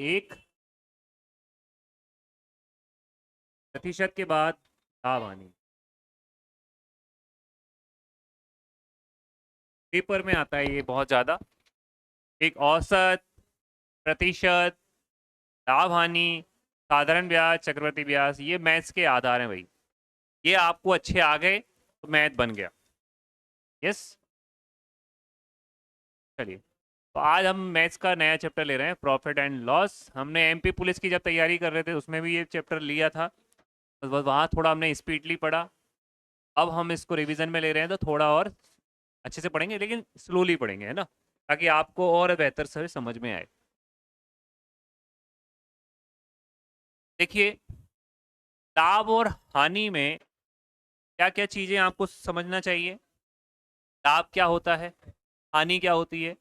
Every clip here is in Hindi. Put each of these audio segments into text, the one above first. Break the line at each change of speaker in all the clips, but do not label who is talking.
1 प्रतिशत के बाद लाभ हानि। पेपर में आता है ये बहुत ज्यादा। एक औसत, प्रतिशत, लाभ हानि, साधारण ब्याज, चक्रवृद्धि ब्याज, ये मैथ्स के आधार हैं भाई। ये आपको अच्छे आ गए तो मैथ बन गया। यस। चलिए, तो आज हम मैथ्स का नया चैप्टर ले रहे हैं, प्रॉफिट एंड लॉस। हमने एमपी पुलिस की जब तैयारी कर रहे थे उसमें भी ये चैप्टर लिया था, बस वहाँ थोड़ा हमने स्पीडली पढ़ा। अब हम इसको रिवीजन में ले रहे हैं तो थोड़ा और अच्छे से पढ़ेंगे, लेकिन स्लोली पढ़ेंगे, है ना, ताकि आपको और बेहतर से समझ में आए। देखिए, लाभ और हानि में क्या क्या चीजें आपको समझना चाहिए। लाभ क्या होता है, हानि क्या होती है,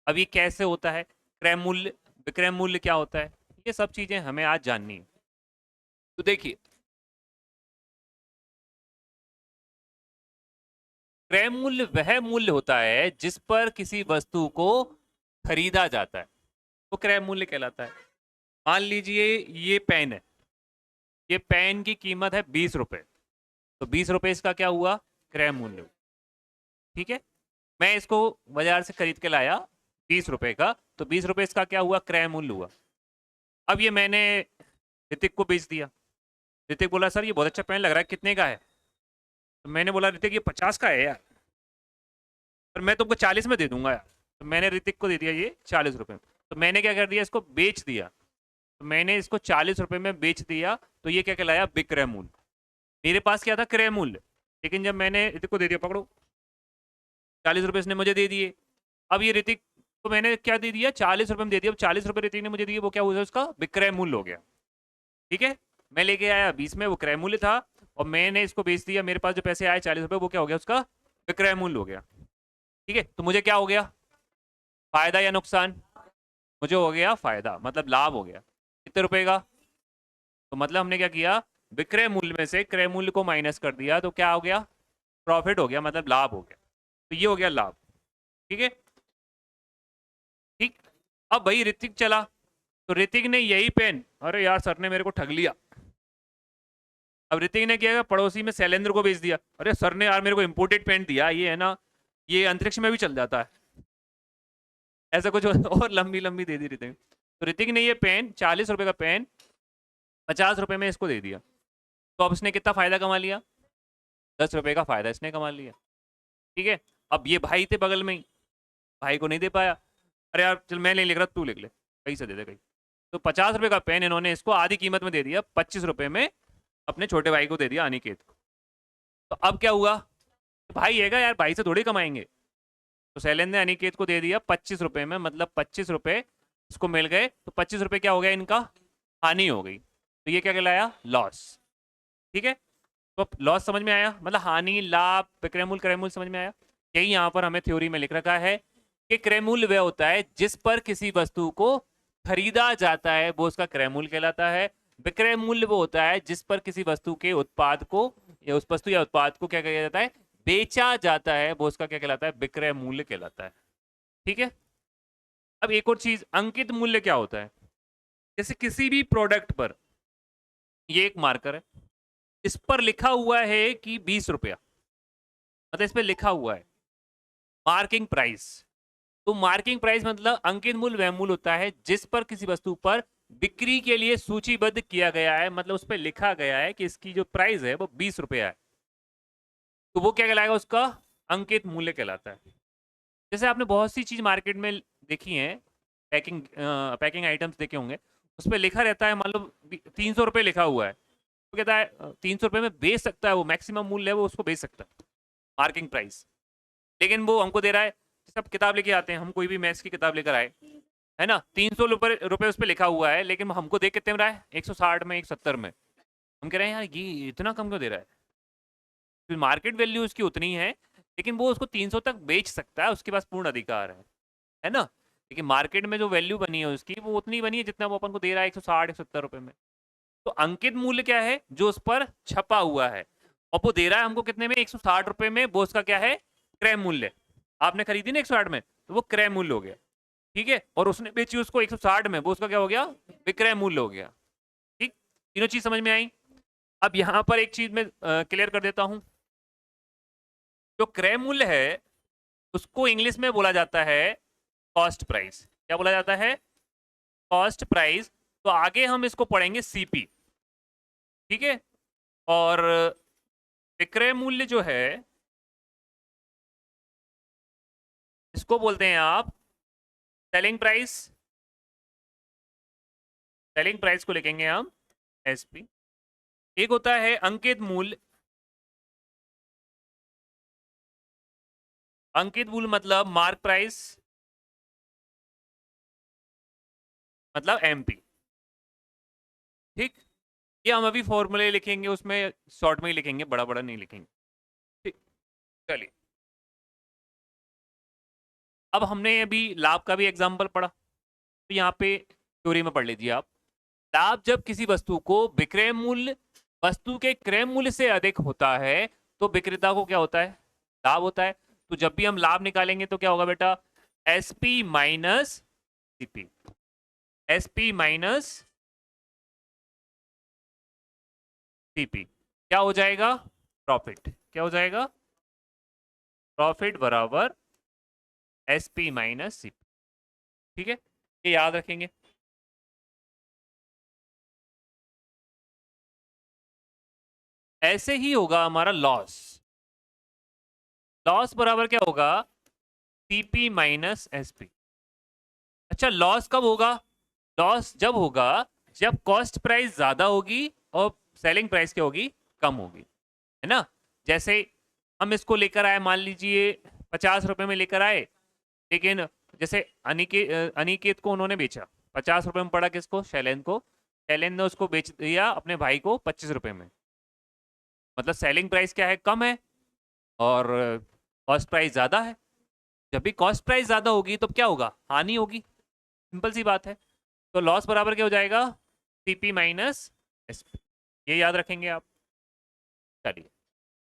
अब ये कैसे होता है, क्रय मूल्य, विक्रय मूल्य क्या होता है, ये सब चीजें हमें आज जाननी है। तो देखिए, क्रय मूल्य वह मूल्य होता है जिस पर किसी वस्तु को खरीदा जाता है, वो क्रय मूल्य कहलाता है। मान लीजिए ये पेन है, ये पेन की कीमत है 20 रुपए, तो 20 रुपए इसका क्या हुआ, क्रय मूल्य। ठीक है, मैं इसको बाजार से खरीद के लाया 20 रुपए का, तो 20 रुपए इसका क्या हुआ, क्रय मूल्य हुआ। अब ये मैंने ऋतिक को बेच दिया। ऋतिक बोला सर ये बहुत अच्छा पेन लग रहा है, कितने का है। तो मैंने बोला ऋतिक ये 50 का है यार, पर मैं तुमको 40 में दे दूंगा यार। तो मैंने ऋतिक को दे दिया ये 40 रुपए में। तो मैंने क्या कर दिया, इसको बेच दिया। तो मैंने इसको 40 रुपए में बेच दिया, तो ये क्या कहलाया, विक्रय मूल्य। मेरे पास क्या था, क्रय मूल्य। लेकिन जब मैंने ऋतिक को दे दिया, पकड़ो 40 रुपए इसने मुझे दे दिए। अब ये ऋतिक को मैंने क्या दे दिया, 40 रुपए में दे दिया। अब 40 रुपए ऋतिक ने मुझे दिए, वो क्या हुआ, उसका विक्रय मूल्य हो गया। ठीक है, मैं लेके आया 20 में, वो क्रय मूल्य था, और मैंने इसको बेच दिया। मेरे पास जो पैसे आए 40 रुपए, वो क्या हो गया, उसका विक्रय मूल्य हो गया। ठीक है, तो मुझे क्या हो गया, फायदा या नुकसान, मुझे हो गया फायदा, मतलब लाभ हो गया। कितने रुपए का, तो मतलब हमने क्या किया, विक्रय मूल्य में से क्रय मूल्य को माइनस कर दिया, तो क्या हो गया, प्रॉफिट हो गया, मतलब लाभ हो गया। तो ये हो गया लाभ। ठीक है, ठीक। अब भाई ऋतिक चला, तो ऋतिक ने यही पेन, अरे यार सर ने मेरे को ठग लिया। अब ऋतिक ने क्या किया, पड़ोसी में शैलेंद्र को बेच दिया। अरे सर ने यार मेरे को इंपोर्टेड पेन दिया, ये है ना, ये अंतरिक्ष में भी चल जाता है, ऐसा कुछ और लंबी लंबी दे दी ऋतिक। तो ऋतिक ने ये पेन 40 रुपए का पेन 50 रुपए में इसको दे दिया। तो अब इसने कितना फायदा कमा लिया, 10 रुपए का फायदा इसने कमा लिया। ठीक है, अब ये भाई थे बगल में ही, भाई को नहीं दे पाया। अरे यार चल मैं नहीं लिख रहा, तू लिख ले, कहीं से दे दे कहीं। तो 50 रुपए का पेन इन्होंने इसको आधी कीमत में दे दिया, 25 रुपए में अपने छोटे भाई को दे दिया, अनिकेत को। तो अब क्या हुआ, भाई हैगा यार, भाई से थोड़ी कमाएंगे। तो शैलेंद्र ने अनिकेत को दे दिया 25 रुपए में, मतलब 25 रुपए इसको मिल गए। तो 25 रुपए क्या हो गया, इनका हानि हो गई। तो ये क्या कहलाया, लॉस। ठीक है, तो लॉस समझ में आया, मतलब हानि, लाभ, विक्रय मूल्य, क्रय मूल्य समझ में आया। यही यहाँ पर हमें थ्योरी में लिख रखा है कि क्रय मूल्य वह होता है जिस पर किसी वस्तु को खरीदा जाता है, वो उसका क्रय मूल्य कहलाता है। विक्रय मूल्य वो होता है जिस पर किसी वस्तु के उत्पाद को, या उस वस्तु या उत्पाद को क्या कहा जाता है, बेचा जाता है, वो उसका क्या कहलाता है, विक्रय मूल्य कहलाता है। ठीक है, अब एक और चीज, अंकित मूल्य क्या होता है। जैसे किसी भी प्रोडक्ट पर, ये एक मार्कर है, इस पर लिखा हुआ है कि 20 रुपया, मतलब इस पर लिखा हुआ है मार्किंग प्राइस। तो मार्किंग प्राइस मतलब अंकित मूल्य वह मूल्य होता है जिस पर किसी वस्तु पर बिक्री के लिए सूचीबद्ध किया गया है, मतलब उस पर लिखा गया है कि इसकी जो प्राइस है वो 20 रुपया है। तो वो क्या कहलाएगा, उसका अंकित मूल्य कहलाता है। जैसे आपने बहुत सी चीज मार्केट में देखी है, पैकिंग आइटम्स देखे होंगे, उस पर लिखा रहता है, मान लो 300 रुपये लिखा हुआ है, तो कहता है 300 रुपये में बेच सकता है, वो मैक्सिमम मूल्य है, वो उसको बेच सकता है, मार्किंग प्राइस। लेकिन वो हमको दे रहा है, सब किताब लेके आते हैं, हम कोई भी मैथ्स की किताब लेकर आए, है ना, 300 रुपये उस पर लिखा हुआ है, लेकिन हमको देख कितने में रहा है, 160 में, 170 में। हम कह रहे हैं यार ये इतना कम क्यों दे रहा है, तो मार्केट वैल्यू उसकी उतनी है, लेकिन वो उसको 300 तक बेच सकता है, उसके पास पूर्ण अधिकार है ना। लेकिन मार्केट में जो वैल्यू बनी है उसकी, वो उतनी बनी है जितना वो अपन को दे रहा है, 160 170 रुपए में। तो अंकित मूल्य क्या है, जो उस पर छपा हुआ है, और वो दे रहा है हमको कितने में, 160 रुपए में, वो उसका क्या है, क्रय मूल्य। आपने खरीदी ना 160 में, तो वो क्रय मूल्य हो गया। ठीक है, और उसने बेची उसको 160 में, वो उसका क्या हो गया, विक्रय मूल्य हो गया। ठीक, तीनों चीज समझ में आई। अब यहां पर एक चीज मैं क्लियर कर देता हूं, जो क्रय मूल्य है उसको इंग्लिश में बोला जाता है कॉस्ट प्राइस। क्या बोला जाता है, कॉस्ट प्राइस। तो आगे हम इसको पढ़ेंगे सीपी, ठीक है। और विक्रय मूल्य जो है इसको बोलते हैं आप सेलिंग प्राइस। सेलिंग प्राइस को लिखेंगे हम एसपी। एक होता है अंकित मूल्य। अंकित मूल्य मतलब मार्क प्राइस, मतलब एमपी। ठीक, ये हम अभी फॉर्मूले लिखेंगे, उसमें शॉर्ट में ही लिखेंगे, बड़ा बड़ा नहीं लिखेंगे। ठीक, चलिए। अब हमने अभी लाभ का भी एग्जांपल पढ़ा, तो यहाँ पे थ्योरी में पढ़ लीजिए आप। लाभ जब किसी वस्तु को विक्रय मूल्य वस्तु के क्रय मूल्य से अधिक होता है तो विक्रेता को क्या होता है, लाभ होता है। तो जब भी हम लाभ निकालेंगे तो क्या होगा बेटा, SP minus CP. SP minus CP क्या हो जाएगा, प्रॉफिट। क्या हो जाएगा, प्रॉफिट बराबर एसपी माइनस सीपी। ठीक है, ये याद रखेंगे। ऐसे ही होगा हमारा लॉस। लॉस बराबर क्या होगा, सीपी माइनस एसपी। अच्छा, लॉस कब होगा, लॉस जब होगा जब कॉस्ट प्राइस ज्यादा होगी और सेलिंग प्राइस क्या होगी, कम होगी, है ना। जैसे हम इसको लेकर आए, मान लीजिए 50 रुपए में लेकर आए, लेकिन जैसे अनिकेत को उन्होंने बेचा 50 रुपए में, पड़ा किसको, शैलेंद्र को। शैलेंद्र ने उसको बेच दिया अपने भाई को 25 रुपए में। मतलब सेलिंग प्राइस क्या है, कम है, और कॉस्ट प्राइस ज्यादा है। जब भी कॉस्ट प्राइस ज्यादा होगी तो क्या होगा, हानि होगी, सिंपल सी बात है। तो लॉस बराबर क्या हो जाएगा, सीपी माइनस एसपी। ये याद रखेंगे आप। चलिए,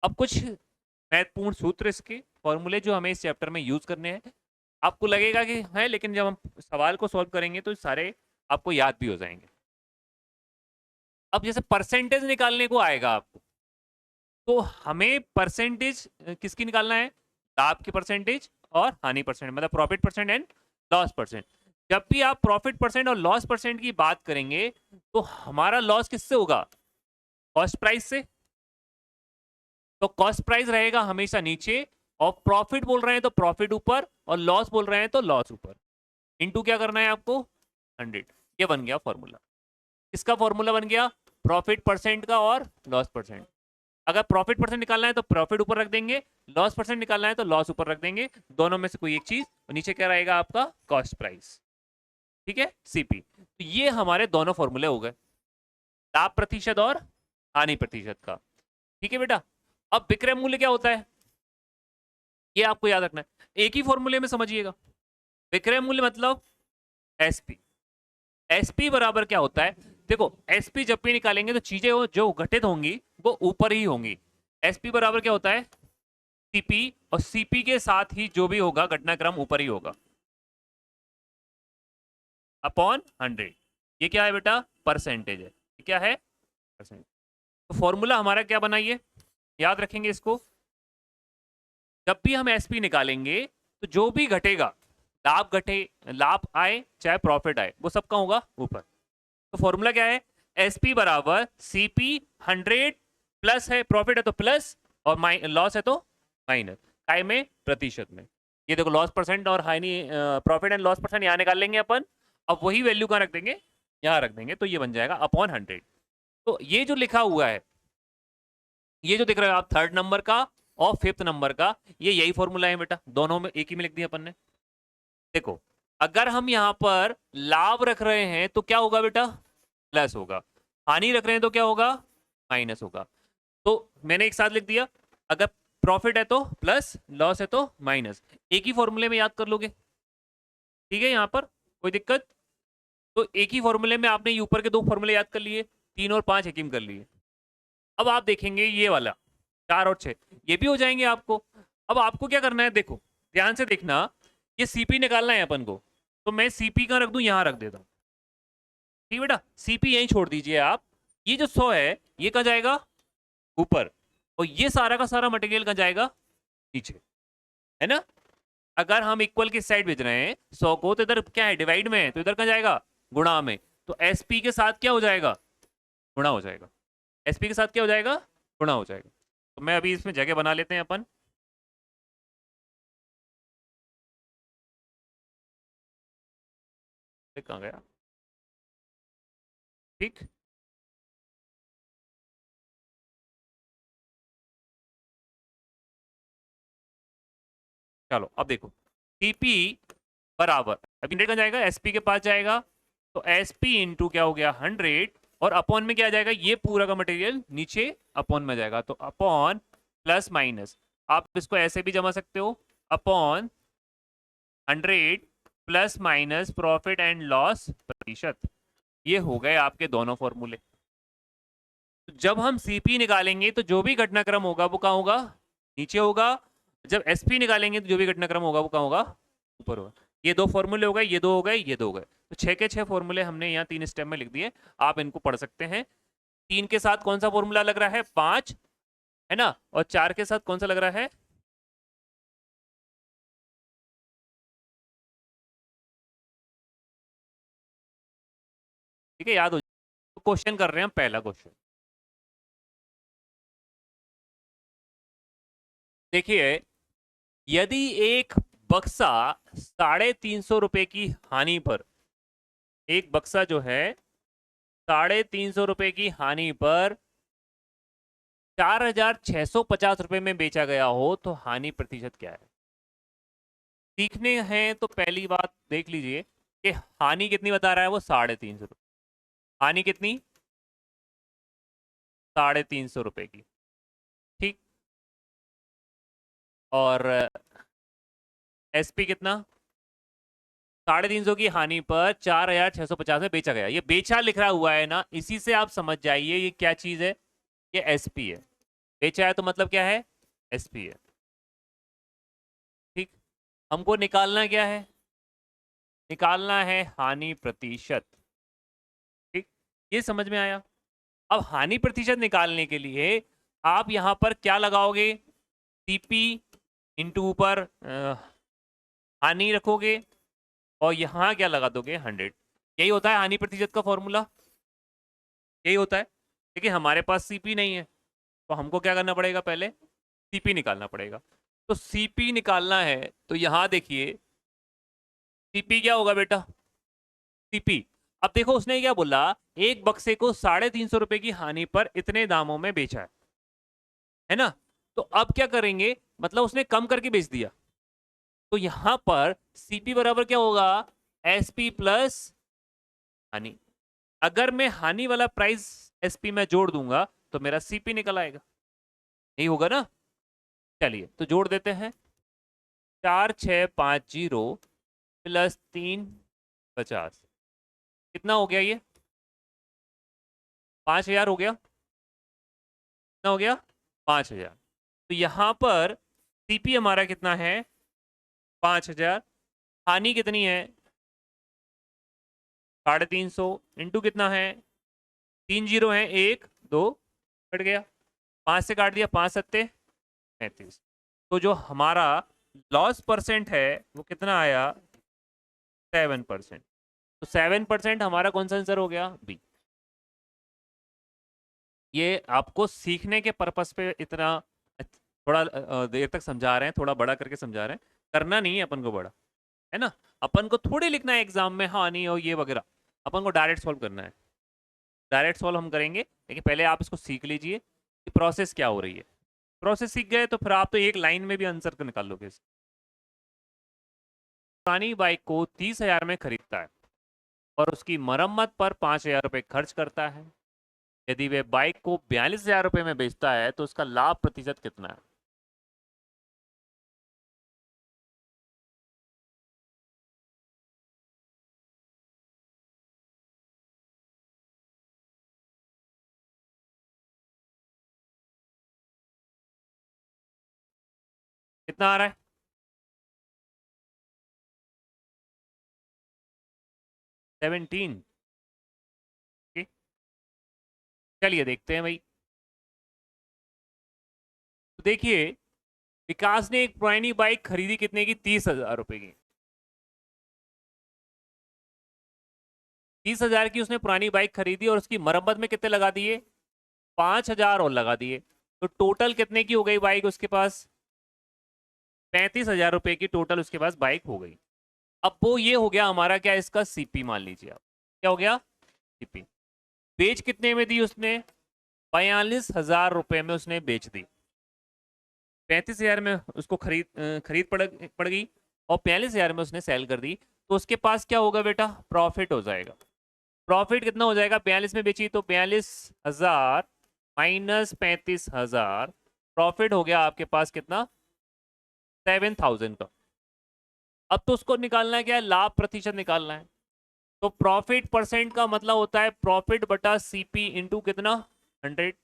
अब कुछ महत्वपूर्ण सूत्र, इसके फॉर्मूले जो हमें इस चैप्टर में यूज करने हैं। आपको लगेगा कि है, लेकिन जब हम सवाल को सॉल्व करेंगे तो सारे आपको याद भी हो जाएंगे। अब जैसे परसेंटेज निकालने को आएगा आपको, तो हमें परसेंटेज किसकी निकालना है, लाभ की परसेंटेज और हानि परसेंट, मतलब profit percent and loss percent. जब भी आप प्रॉफिट परसेंट और लॉस परसेंट की बात करेंगे तो हमारा लॉस किससे होगा, कॉस्ट प्राइस से। तो कॉस्ट प्राइस रहेगा हमेशा नीचे, और प्रॉफिट बोल रहे हैं तो प्रॉफिट ऊपर, और लॉस बोल रहे हैं तो लॉस ऊपर। इनटू क्या करना है आपको, 100। ये बन गया फॉर्मूला। इसका फॉर्मूला बन गया प्रॉफिट परसेंट का और लॉस परसेंट। अगर प्रॉफिट परसेंट निकालना है तो प्रॉफिट ऊपर रख देंगे, लॉस परसेंट निकालना है तो लॉस ऊपर रख देंगे, दोनों में से कोई एक चीज। और नीचे क्या रहेगा आपका, कॉस्ट प्राइस। ठीक है, सीपी। तो ये हमारे दोनों फॉर्मूले हो गए, लाभ प्रतिशत और हानि प्रतिशत का। ठीक है बेटा। अब विक्रय मूल्य क्या होता है, ये आपको याद रखना है, एक ही फॉर्मूले में समझिएगा। विक्रय मूल्य मतलब एसपी। एसपी बराबर क्या होता है, देखो एसपी जब भी निकालेंगे तो चीजें जो घटित होंगी वो ऊपर ही होंगी। एसपी बराबर क्या होता है, सीपी, और सीपी के साथ ही जो भी होगा घटनाक्रम ऊपर ही होगा, अपॉन 100। ये क्या है बेटा, परसेंटेज है। ये क्या है, परसेंट। तो फॉर्मूला हमारा क्या बनाइए, याद रखेंगे इसको। जब भी हम एसपी निकालेंगे तो जो भी घटेगा, लाभ घटे, लाभ आए चाहे प्रॉफिट आए, वो सबका होगा ऊपर। तो फॉर्मूला क्या है, एसपी बराबर सीपी 100 प्लस है, प्रॉफिट है तो प्लस, और लॉस है तो माइनस, काय में, प्रतिशत में। ये देखो लॉस परसेंट और हानि, प्रॉफिट एंड लॉस परसेंट यहाँ निकाल लेंगे अपन। अब वही वैल्यू कहाँ रख देंगे, यहाँ रख देंगे, तो ये बन जाएगा अपॉन 100। तो ये जो लिखा हुआ है, ये जो दिख रहा है आप, थर्ड नंबर का और फिफ्थ नंबर का, ये यही फॉर्मूला है बेटा, दोनों में एक ही में लिख दिया अपन ने। देखो, अगर हम यहां पर लाभ रख रहे हैं तो क्या होगा बेटा, प्लस होगा। हानि रख रहे हैं तो क्या होगा, माइनस होगा। तो मैंने एक साथ लिख दिया, अगर प्रॉफिट है तो प्लस, लॉस है तो माइनस। एक ही फॉर्मूले में याद कर लोगे, ठीक है, यहां पर कोई दिक्कत। तो एक ही फॉर्मूले में आपने ऊपर के दो फॉर्मूले याद कर लिए, 3 और 5 एक ही में कर लिए। अब आप देखेंगे ये वाला 4 और 6 ये भी हो जाएंगे आपको। अब आपको क्या करना है, देखो ध्यान से देखना, ये सीपी निकालना है अपन को। तो मैं सीपी कहाँ रख दूं, यहां रख देता हूं। ठीक है बेटा, सीपी यहीं छोड़ दीजिए आप। ये जो 100 है ये कहाँ जाएगा, ऊपर। और ये सारा का सारा मटेरियल कहाँ जाएगा, नीचे, है ना। अगर हम इक्वल की साइड भेज रहे हैं 100 को, तो इधर क्या है, डिवाइड में है, तो इधर कहाँ जाएगा, गुणा में। तो एसपी के साथ क्या हो जाएगा, गुणा हो जाएगा। एसपी के साथ क्या हो जाएगा, गुणा हो जाएगा। तो मैं अभी इसमें जगह बना लेते हैं अपन। कहाँ गया, ठीक। चलो अब देखो, सीपी बराबर, अभी 100 का जाएगा, एसपी के पास जाएगा। तो एसपी इंटू क्या हो गया, 100, और अपॉन में क्या आ जाएगा, ये पूरा का मटेरियल नीचे अपॉन में जाएगा। तो अपॉन प्लस माइनस, आप इसको ऐसे भी जमा सकते हो, upon 100 plus minus profit and loss प्रतिशत। ये हो गए आपके दोनों फॉर्मूले। तो जब हम सीपी निकालेंगे तो जो भी घटनाक्रम होगा वो कहाँ होगा, नीचे होगा। जब एसपी निकालेंगे तो जो भी घटनाक्रम होगा वो कहाँ होगा, ऊपर होगा। ये दो फॉर्मूले हो गए, ये दो हो गए, ये दो हो गए। तो 6 के 6 फॉर्मूले हमने यहाँ 3 स्टेप में लिख दिए, आप इनको पढ़ सकते हैं। 3 के साथ कौन सा फॉर्मूला लग रहा है, 5, है ना। और 4 के साथ कौन सा लग रहा है, ठीक है, याद हो। तो क्वेश्चन कर रहे हैं हम, पहला क्वेश्चन देखिए। यदि एक बक्सा 350 रुपए की हानि पर, एक बक्सा जो है 350 रुपए की हानि पर 4650 रुपए में बेचा गया हो, तो हानि प्रतिशत क्या है। सीखने हैं तो पहली बात देख लीजिए कि हानि कितनी बता रहा है वो, 350 रुपए। हानि कितनी, 350 रुपए की, ठीक। और एसपी कितना, 350 की हानि पर 4650 में बेचा गया। ये बेचा लिख रहा हुआ है ना, इसी से आप समझ जाइए ये क्या चीज है, ये एसपी है। बेचा है तो मतलब क्या है, एसपी है, ठीक। हमको निकालना क्या है, निकालना है हानि प्रतिशत, ठीक। ये समझ में आया। अब हानि प्रतिशत निकालने के लिए आप यहां पर क्या लगाओगे, सीपी इंटू ऊपर हानि रखोगे, और यहां क्या लगा दोगे, 100। यही होता है हानि प्रतिशत का फॉर्मूला, यही होता है। लेकिन हमारे पास सीपी नहीं है, तो हमको क्या करना पड़ेगा, पहले सीपी निकालना पड़ेगा। तो सीपी निकालना है, तो यहां देखिए सीपी क्या होगा बेटा, सीपी। अब देखो उसने क्या बोला, एक बक्से को 350 रुपए की हानि पर इतने दामों में बेचा है ना। तो अब क्या करेंगे, मतलब उसने कम करके बेच दिया। तो यहां पर सीपी बराबर क्या होगा, एसपी प्लस हानि। अगर मैं हानि वाला प्राइस एसपी में जोड़ दूंगा तो मेरा सीपी निकल आएगा, यही होगा ना। चलिए तो जोड़ देते हैं, 4650 प्लस 350, कितना हो गया ये, 5000 हो गया, कितना हो गया, 5000। तो यहां पर सीपी हमारा कितना है, 5000। हानि कितनी है, 350 इंटू कितना है, 3 जीरो है, 1 2, कट गया, 5 से काट दिया, 5 सत्ते 35। तो जो हमारा लॉस परसेंट है वो कितना आया, 7%। तो 7% हमारा कौन सा आंसर हो गया, बी। ये आपको सीखने के पर्पस पे इतना थोड़ा देर तक समझा रहे हैं, थोड़ा बड़ा करके समझा रहे हैं। करना नहीं है अपन को बड़ा, है ना। अपन को थोड़ी लिखना है एग्जाम में, हाँ नहीं हो ये वगैरह, अपन को डायरेक्ट सॉल्व करना है। डायरेक्ट सॉल्व हम करेंगे, लेकिन पहले आप इसको सीख लीजिए कि प्रोसेस क्या हो रही है। प्रोसेस सीख गए तो फिर आप तो एक लाइन में भी आंसर को निकाल लोगे। पुरानी बाइक को 30,000 में खरीदता है और उसकी मरम्मत पर 5,000 रुपये खर्च करता है। यदि वे बाइक को 42,000 रुपये में बेचता है तो उसका लाभ प्रतिशत कितना है। कितना आ रहा है, 17। चलिए देखते हैं भाई। तो देखिए, विकास ने एक पुरानी बाइक खरीदी कितने की? 30,000 रुपए की। 30,000 की उसने पुरानी बाइक खरीदी और उसकी मरम्मत में कितने लगा दिए? 5,000 और लगा दिए। तो टोटल कितने की हो गई बाइक उसके पास? 35,000 रुपए की टोटल उसके पास बाइक हो गई। अब वो ये हो गया हमारा क्या, इसका सीपी मान लीजिए आप। क्या हो गया? सीपी। बेच कितने में दी उसने? 42,000 रुपए में उसने बेच दी। 35,000 में उसको खरीद पड़ गई और 42,000 में उसने सेल कर दी। तो उसके पास क्या होगा बेटा? प्रॉफिट हो जाएगा। प्रॉफिट कितना हो जाएगा? 42 में बेची तो 42,000 माइनस 35,000, प्रॉफिट हो गया आपके पास कितना? 7,000 का। अब तो उसको निकालना है क्या है? लाभ प्रतिशत निकालना है। तो प्रॉफिट परसेंट का मतलब होता है प्रॉफिट बटा सीपी इंटू कितना? 100।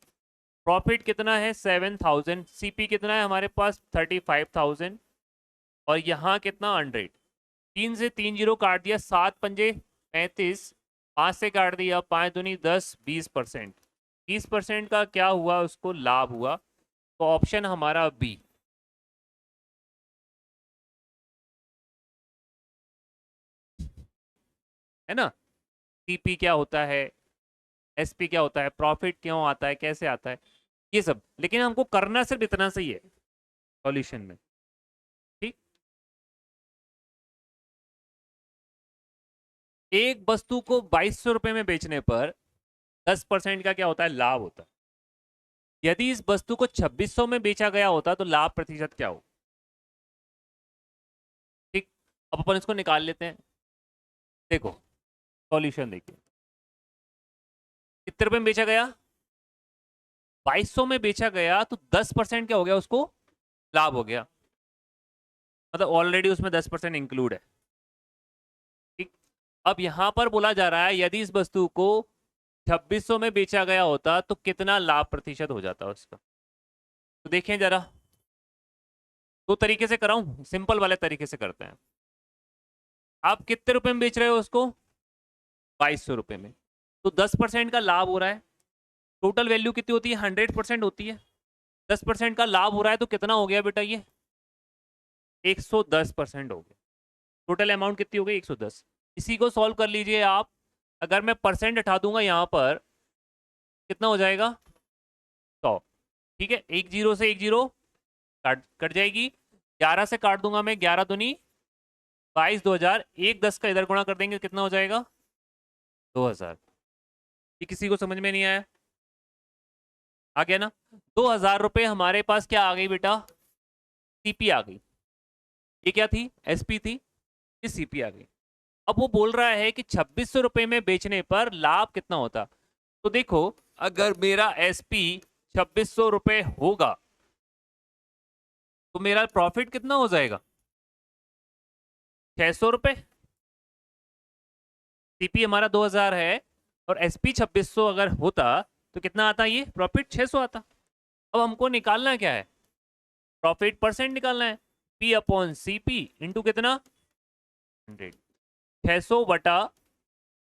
प्रॉफिट कितना है? 7,000। सीपी कितना है हमारे पास? 35,000। और यहाँ कितना? 100। 3 से 3 जीरो काट दिया, 7 पंजे 35, 5 से काट दिया, 5 दूनी 10, 20%। 20% का क्या हुआ? उसको लाभ हुआ। तो ऑप्शन हमारा बी है ना। सीपी क्या होता है, एसपी क्या होता है, प्रॉफिट क्यों आता है, कैसे आता है, ये सब। लेकिन हमको करना सिर्फ इतना सही है सॉल्यूशन में। ठीक। एक वस्तु को 2,200 रुपए में बेचने पर 10% का क्या होता है? लाभ होता है। यदि इस वस्तु को 2,600 में बेचा गया होता तो लाभ प्रतिशत क्या हो? ठीक। अब अपन इसको निकाल लेते हैं। देखो सॉल्यूशन देखिए, कितने रुपए में बेचा गया? 2,200 में बेचा गया तो 10% क्या हो गया? उसको लाभ हो गया। मतलब ऑलरेडी उसमें 10% इंक्लूड है। ठीक। अब यहां पर बोला जा रहा है यदि इस वस्तु को 2,600 में बेचा गया होता तो कितना लाभ प्रतिशत हो जाता उसका? तो देखें जरा, दो तरीके से कराऊं, सिंपल वाले तरीके से करते हैं। आप कितने रुपए में बेच रहे हो उसको? 2,200 रुपए में। तो 10% का लाभ हो रहा है। टोटल वैल्यू कितनी होती है? 100% होती है। 10% का लाभ हो रहा है तो कितना हो गया बेटा? ये 110% हो गया। टोटल अमाउंट कितनी हो गई? 110। इसी को सॉल्व कर लीजिए आप। अगर मैं परसेंट हटा दूंगा यहां पर, कितना हो जाएगा? 100। ठीक है, एक जीरो से एक जीरो काट कट जाएगी। 11 से काट दूंगा मैं, 11 दूनी 22, 2,000। एक 10 का इधर गुणा कर देंगे, कितना हो जाएगा? 2,000। ये किसी को समझ में नहीं आया? आ गया ना? 2,000 रुपए हमारे पास क्या आ गई बेटा? सीपी आ गई। ये क्या थी? एसपी थी। ये सीपी आ गई। अब वो बोल रहा है कि 2,600 रुपए में बेचने पर लाभ कितना होता। तो देखो, अगर मेरा एसपी 2,600 रुपए होगा तो मेरा प्रॉफिट कितना हो जाएगा? 600 रुपए। सीपी हमारा 2,000 है और एसपी 2,600 अगर होता तो कितना आता? ये प्रॉफिट 600 आता। अब हमको निकालना क्या है? प्रॉफिट परसेंट निकालना है। पी अपॉन सीपी इंटू कितना? 100। 600 बटा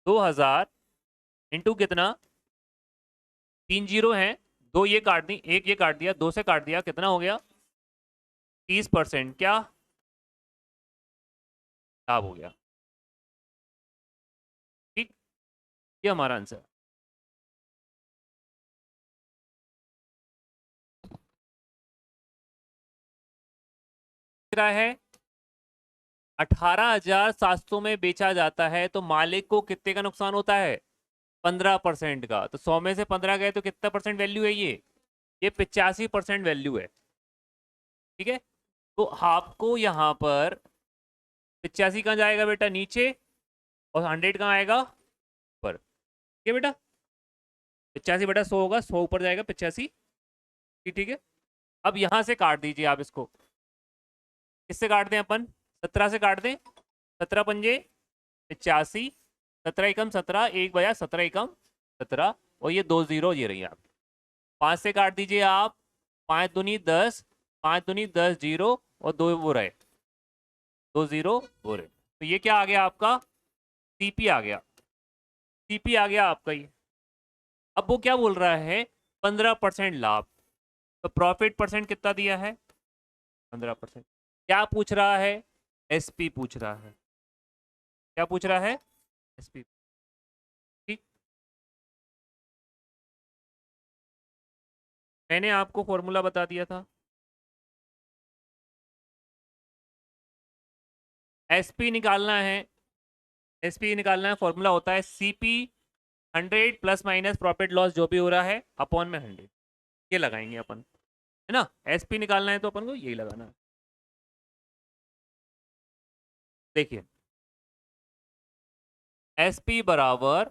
2,000 इंटू कितना? 3 जीरो है, दो ये काट दी, एक ये काट दिया, दो से काट दिया, कितना हो गया? 30% क्या लाभ हो गया। ठीक। ये हमारा आंसर है। 18,700 में बेचा जाता है तो मालिक को कितने का नुकसान होता है? 15% का। तो 100 में से 15 गए तो कितना परसेंट वैल्यू है ये 85% वैल्यू है। ठीक है। तो आपको यहां पर 85 कहाँ जाएगा बेटा? नीचे। और 100 कहाँ आएगा? ऊपर। ठीक है बेटा। 85/100 होगा, 100 ऊपर जाएगा, 85। ठीक है। अब यहां से काट दीजिए आप इसको। किससे काट दें अपन? 17 से काट दें। 17 पंजे 85, 17 एकम 17, एक बजा 17 एकम 17, और ये 2 जीरो ये रही आप। 5 से काट दीजिए आप। 5 दूनी 10, 5 दूनी 10 जीरो, और दो वो रहे, 2 जीरो वो रहे। तो ये क्या आ गया आपका? सीपी आ गया। सीपी आ गया आपका ये। अब वो क्या बोल रहा है, 15% लाभ। तो प्रॉफिट परसेंट कितना दिया है, 15%। क्या पूछ रहा है, एसपी पूछ रहा है। क्या पूछ रहा है, एसपी। ठीक, मैंने आपको फॉर्मूला बता दिया था। एसपी निकालना है, एसपी निकालना है, फॉर्मूला होता है CP 100 plus minus profit loss जो भी हो रहा है अपॉन में 100। ये लगाएंगे अपन, है ना। एसपी निकालना है तो अपन को यही लगाना है। देखिए, एसपी बराबर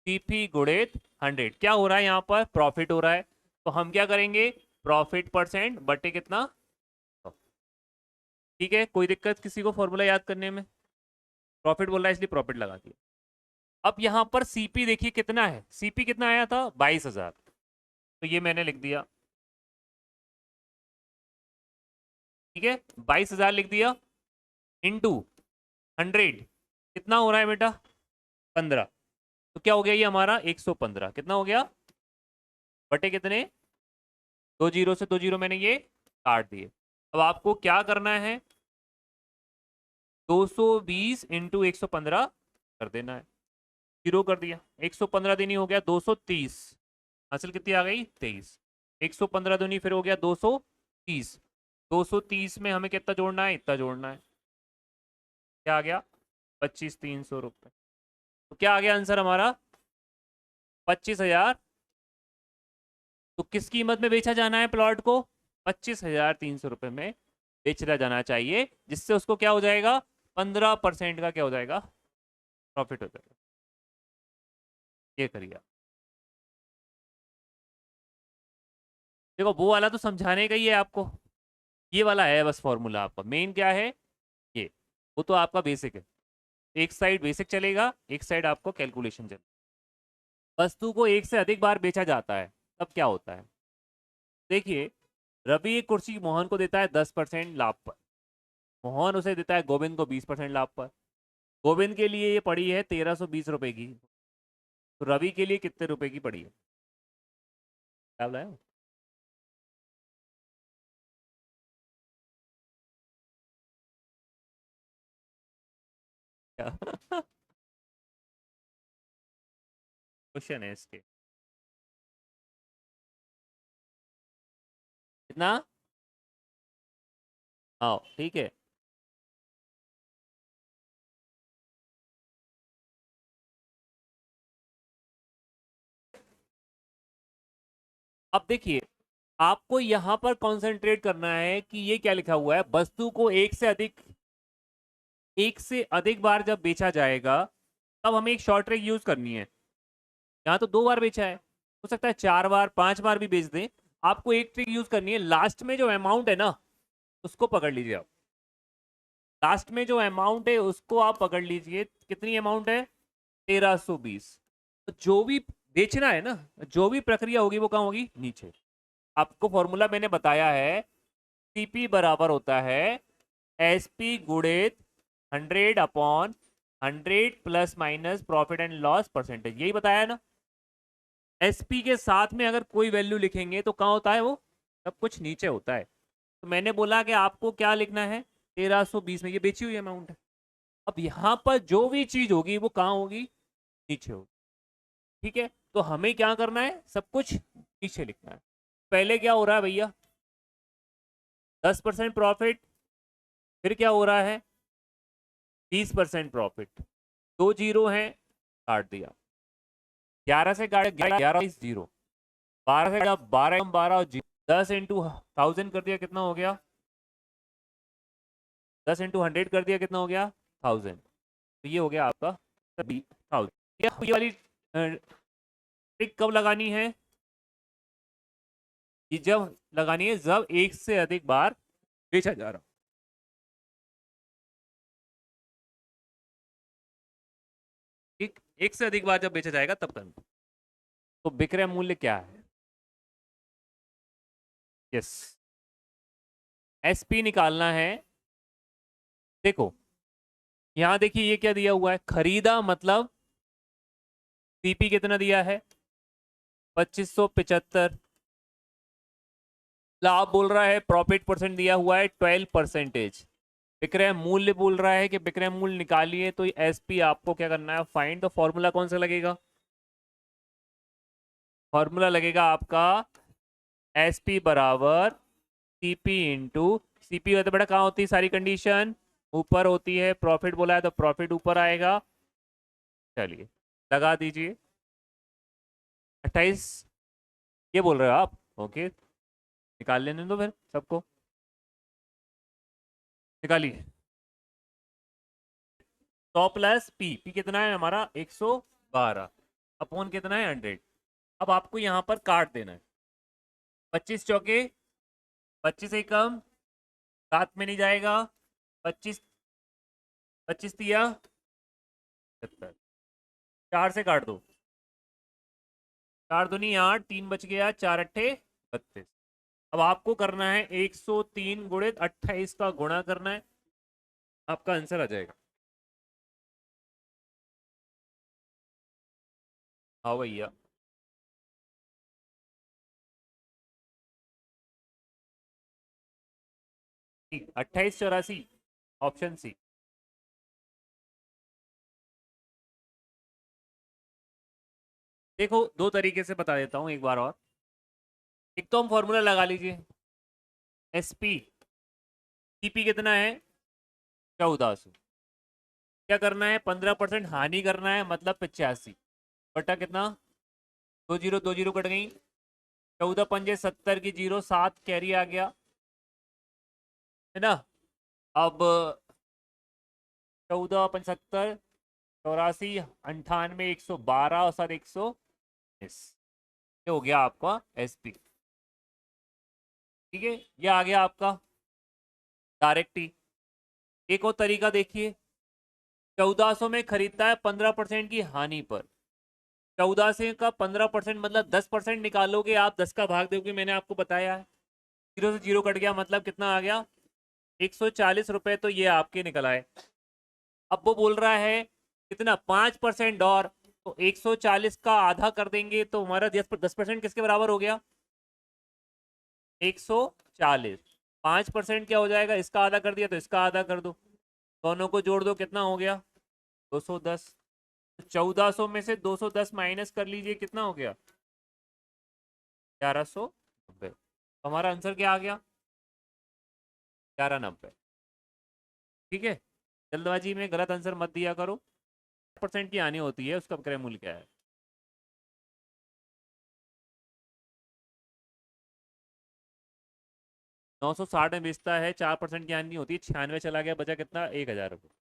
सीपी गुणित 100। क्या हो रहा है यहाँ पर, प्रॉफिट हो रहा है, तो हम क्या करेंगे, प्रॉफिट परसेंट बटे कितना। ठीक है, कोई दिक्कत किसी को फॉर्मूला याद करने में। प्रॉफिट बोल रहा है इसलिए प्रॉफिट लगा दिया। अब यहाँ पर सीपी देखिए कितना है, सीपी कितना आया था, 22,000। तो ये मैंने लिख दिया, ठीक है, 22,000 लिख दिया, इंटू 100 कितना हो रहा है बेटा, 15। तो क्या हो गया ये हमारा 115, कितना हो गया, बटे कितने, 2 जीरो से 2 जीरो मैंने ये काट दिए। अब आपको क्या करना है, 220 इंटू 115 कर देना है। जीरो कर दिया, 115 दिन ही हो गया 230, हासिल कितनी आ गई 23। 115 दूनी फिर हो गया 230, 230 में हमें कितना जोड़ना है, इतना जोड़ना है। क्या आ गया, 25,300 रुपये। तो क्या आ गया आंसर हमारा, 25,000। तो किस कीमत में बेचा जाना है प्लॉट को, 25,300 रुपये में बेचा जाना चाहिए, जिससे उसको क्या हो जाएगा, 15% का क्या हो जाएगा, प्रॉफिट हो जाएगा। ये करिए आप। देखो वो वाला तो समझाने का ही है आपको, ये वाला है बस फॉर्मूला आपका मेन क्या है, ये। वो तो आपका बेसिक है, एक साइड बेसिक चलेगा, एक साइड आपको कैलकुलेशन चलेगा। वस्तु को एक से अधिक बार बेचा जाता है तब क्या होता है। देखिए, रवि एक कुर्सी मोहन को देता है 10% लाभ पर, मोहन उसे देता है गोविंद को 20% लाभ पर। गोविंद के लिए ये पड़ी है 1,320 रुपए की, तो रवि के लिए कितने रुपए की पड़ी है, क्या बताया? क्या क्वेश्चन है इसके, कितना, आओ ठीक है। अब देखिए, आपको यहां पर कंसंट्रेट करना है कि ये क्या लिखा हुआ है, वस्तु को एक से अधिक बार जब बेचा जाएगा तब हमें एक शॉर्ट ट्रिक यूज करनी है। यहाँ तो 2 बार बेचा है, हो सकता है 4 बार 5 बार भी बेच दें। आपको एक ट्रिक यूज करनी है, लास्ट में जो अमाउंट है ना उसको पकड़ लीजिए आप। लास्ट में जो अमाउंट है उसको आप पकड़ लीजिए, कितनी अमाउंट है, 1,320। तो जो भी बेचना है ना, जो भी प्रक्रिया होगी वो कहाँ होगी, नीचे। आपको फॉर्मूला मैंने बताया है, सीपी बराबर होता है एसपी गुणित 100/100 plus minus profit and loss percentage, यही बताया ना। एसपी के साथ में अगर कोई वैल्यू लिखेंगे तो कहाँ होता है वो, सब कुछ नीचे होता है। तो मैंने बोला कि आपको क्या लिखना है, 1,320 में ये बेची हुई अमाउंट है। अब यहाँ पर जो भी चीज होगी वो कहाँ होगी, नीचे होगी। ठीक है, तो हमें क्या करना है, सब कुछ नीचे लिखना है। पहले क्या हो रहा है भैया, 10% प्रॉफिट, फिर क्या हो रहा है, 20% प्रॉफिट। 2 जीरो हैं, काट दिया। 11 से काट 11 जीरो, 12 से 12 12 और 10 इंटू 1000 कर दिया, कितना हो गया, 10 इंटू 100 कर दिया, कितना हो गया, 1000। तो ये हो गया आपका 1000। ये वाली ट्रिक कब लगानी है, ये जब लगानी है जब एक से अधिक बार बेचा जा रहा, एक से अधिक बार जब बेचा जाएगा तब करना। तो विक्रय मूल्य क्या है, यस, एसपी निकालना है। देखो, यहां देखिए ये क्या दिया हुआ है, खरीदा मतलब सीपी कितना दिया है 2575। लाभ बोल रहा है प्रॉफिट परसेंट दिया हुआ है 12%। विक्रय मूल्य बोल रहा है कि विक्रय मूल्य निकालिए, तो एसपी आपको क्या करना है फाइंड। तो फॉर्मूला कौन सा लगेगा, फॉर्मूला लगेगा आपका एसपी बराबर सीपी इंटू सीपी। होता बेटा कहाँ होती है सारी कंडीशन, ऊपर होती है। प्रॉफिट बोला है तो प्रॉफिट ऊपर आएगा। चलिए लगा दीजिए 28, ये बोल रहे हो आप, ओके। निकाल लेने दो फिर सबको, निकालिए। 100 प्लस पी, पी कितना है हमारा 112 अपॉन कितना है 100। अब आपको यहाँ पर काट देना है। 25 चौके 25 से कम, 7 में नहीं जाएगा। 25 25 दिया 70, 4 से काट दो, 4 दूनी 8, 3 बच गया, 4 अट्ठे 32। अब आपको करना है 103 गुणित 28 का गुणा करना है, आपका आंसर आ जाएगा। हाँ भैया, 2884, ऑप्शन सी। देखो दो तरीके से बता देता हूँ एक बार और। एक तो हम फॉर्मूला लगा लीजिए, एस पी, सीपी कितना है 1400। क्या करना है 15% हानि करना है, मतलब 85 बटा कितना, 2 जीरो कट गई। 14 पंजे 70 की जीरो, 7 कैरी आ गया है ना। अब 14 75 84 98 112 और 119, ये हो गया आपका एसपी। ठीक है, ये आ गया आपका डायरेक्ट ही। एक और तरीका देखिए, 1400 में खरीदता है 15% की हानि पर। 14 से का 15% मतलब 10% निकालोगे आप, 10 का भाग दोगे, मैंने आपको बताया है। जीरो से जीरो कट गया, मतलब कितना आ गया 140 रुपए, तो ये आपके निकल आए। अब वो बोल रहा है कितना 5% और, तो 140 का आधा कर देंगे तो हमारा 10% किसके बराबर हो गया 140। 5% क्या हो जाएगा, इसका आधा कर दिया तो इसका आधा कर दो, दोनों को जोड़ दो, कितना हो गया 210। 1400 में से 210 माइनस कर लीजिए, कितना हो गया 1190। हमारा आंसर क्या आ गया 1190। ठीक है, जल्दबाजी में गलत आंसर मत दिया करो। परसेंट की हानि होती है, उसका क्रय मूल्य क्या है। 960 में बेचता है, 4% की हानि होती है, 96 चला गया, बचा कितना 1000 रुपये।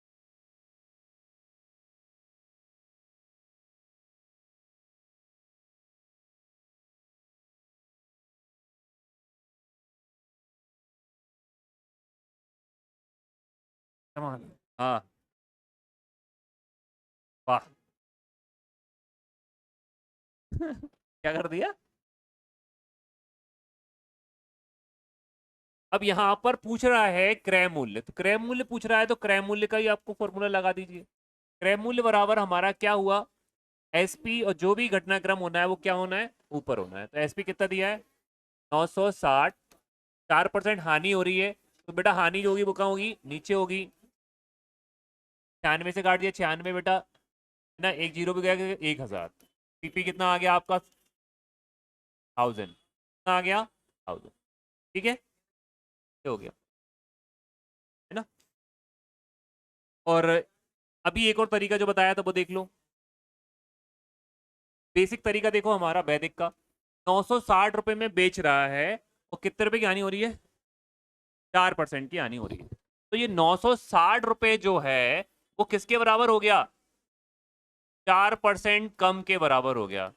हाँ, वाह क्या कर दिया। अब यहाँ पर पूछ रहा है क्रय मूल्य, तो क्रय मूल्य पूछ रहा है तो क्रय मूल्य का ही आपको फॉर्मूला लगा दीजिए। क्रय मूल्य बराबर हमारा क्या हुआ एसपी, और जो भी घटनाक्रम होना है वो क्या होना है ऊपर होना है। तो एसपी कितना दिया है 960, 4% हानि हो रही है, तो बेटा हानि जो होगी वो कहाँ होगी नीचे होगी। 96 से काट दिया 96 बेटा, है ना, एक जीरो भी गया 1000। पीपी कितना आ गया आपका 1000, कितना आ गया 1000। ठीक है, ये हो गया है ना। और अभी एक और तरीका जो बताया था वो देख लो। बेसिक तरीका देखो हमारा वैदिक का, 960 रुपए में बेच रहा है, और कितने रुपए की हानि हो रही है 4% की हानि हो रही है। तो ये 960 रुपए जो है वो किसके बराबर हो गया 4% कम के बराबर हो गया।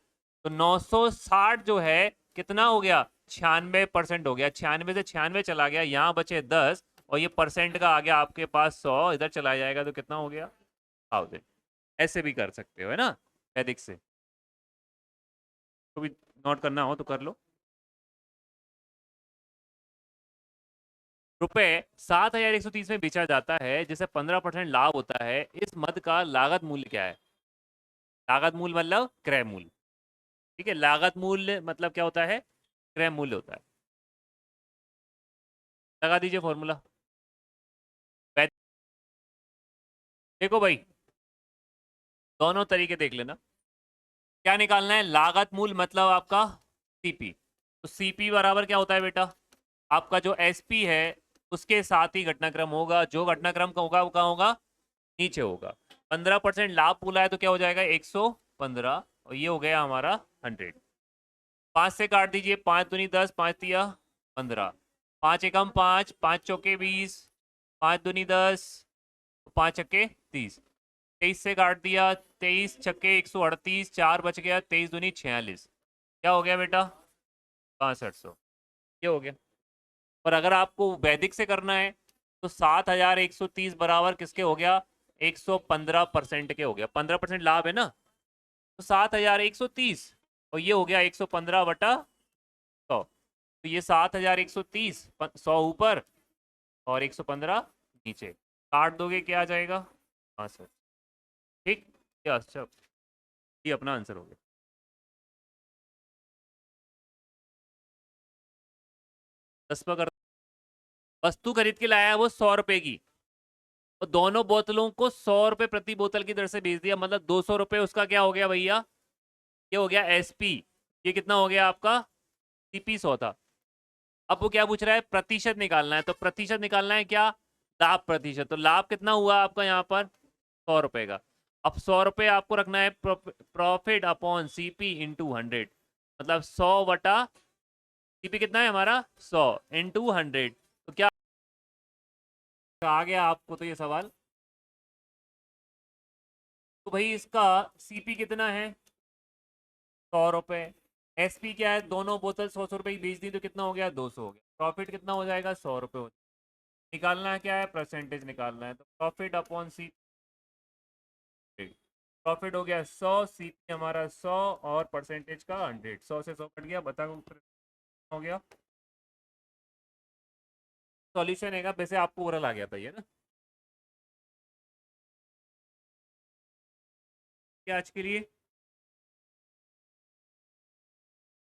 तो 960 जो है कितना हो गया 96% हो गया। 96 से 96 चला गया, यहाँ बचे 10, और ये परसेंट का आ गया आपके पास 100, इधर चला जाएगा तो कितना हो गया 1000। ऐसे भी कर सकते हो है ना वैदिक से, तो भी नोट करना हो तो कर लो। रुपए 7130 में बेचा जाता है, जिसे 15% लाभ होता है, इस मद का लागत मूल्य क्या है। लागत मूल्य मतलब क्रय मूल्य। ठीक है, लागत मूल्य मतलब क्या होता है, क्रय मूल्य होता है। लगा दीजिए फॉर्मूला। देखो भाई, दोनों तरीके देख लेना। क्या निकालना है, लागत मूल्य मतलब आपका सीपी। तो सीपी बराबर क्या होता है बेटा, आपका जो एसपी है उसके साथ ही घटनाक्रम होगा, जो घटनाक्रम का होगा वो कहाँ होगा, नीचे होगा। 15% लाभ बोला है तो क्या हो जाएगा 115, और ये हो गया हमारा 100। 5 से काट दीजिए, 5 दूनी 10, 5 तिया 15, 5 एकम 5, 5 चौके 20, 5 दूनी 10, 5 छक्के 30, 23 से काट दिया, 23 छक्के 138, 4 बच गया, 23 दूनी 46, क्या हो गया बेटा 6500, ये हो गया। और अगर आपको वैदिक से करना है तो 7130 बराबर किसके हो गया, 115% के हो गया। 15% लाभ है ना, तो 7130, और ये हो गया 115/100। तो ये 7130, 100 ऊपर और 115 नीचे, काट दोगे क्या आ जाएगा, हाँ सर। ठीक, ये अच्छा, ये अपना आंसर हो गया। 10 पर कर, वस्तु खरीद के लाया है वो 100 रुपए की, और दोनों बोतलों को 100 रुपए प्रति बोतल की दर से बेच दिया, मतलब 200 रुपए उसका क्या हो गया भैया, ये हो गया एसपी। ये कितना हो गया आपका, सीपी 100 था। अब वो क्या पूछ रहा है, प्रतिशत निकालना है, तो प्रतिशत निकालना है क्या, लाभ प्रतिशत। तो लाभ कितना हुआ आपका यहाँ पर 100 रुपए का। अब 100 रुपए आपको रखना है प्रॉफिट अपॉन सीपी इंटू 100, मतलब 100 बटा सीपी कितना है हमारा 100 इंटू 100। तो क्या आ गया आपको तो ये सवाल। तो भाई इसका सीपी कितना है 100 रुपए, एसपी क्या है, दोनों बोतल 100 100 रुपए की बेच दी तो कितना हो गया 200 हो गया, प्रॉफिट कितना हो जाएगा 100 रुपए हो। निकालना क्या है, परसेंटेज निकालना है, तो प्रॉफिट अपॉन सी, प्रॉफिट हो गया 100, सीपी हमारा 100, और परसेंटेज का 100, 100 से 100 कट गया, बताओ उत्तर कितना हो गया। सॉल्यूशन है वैसे आपको ओरल आ गया था ये ना, क्या आज के लिए।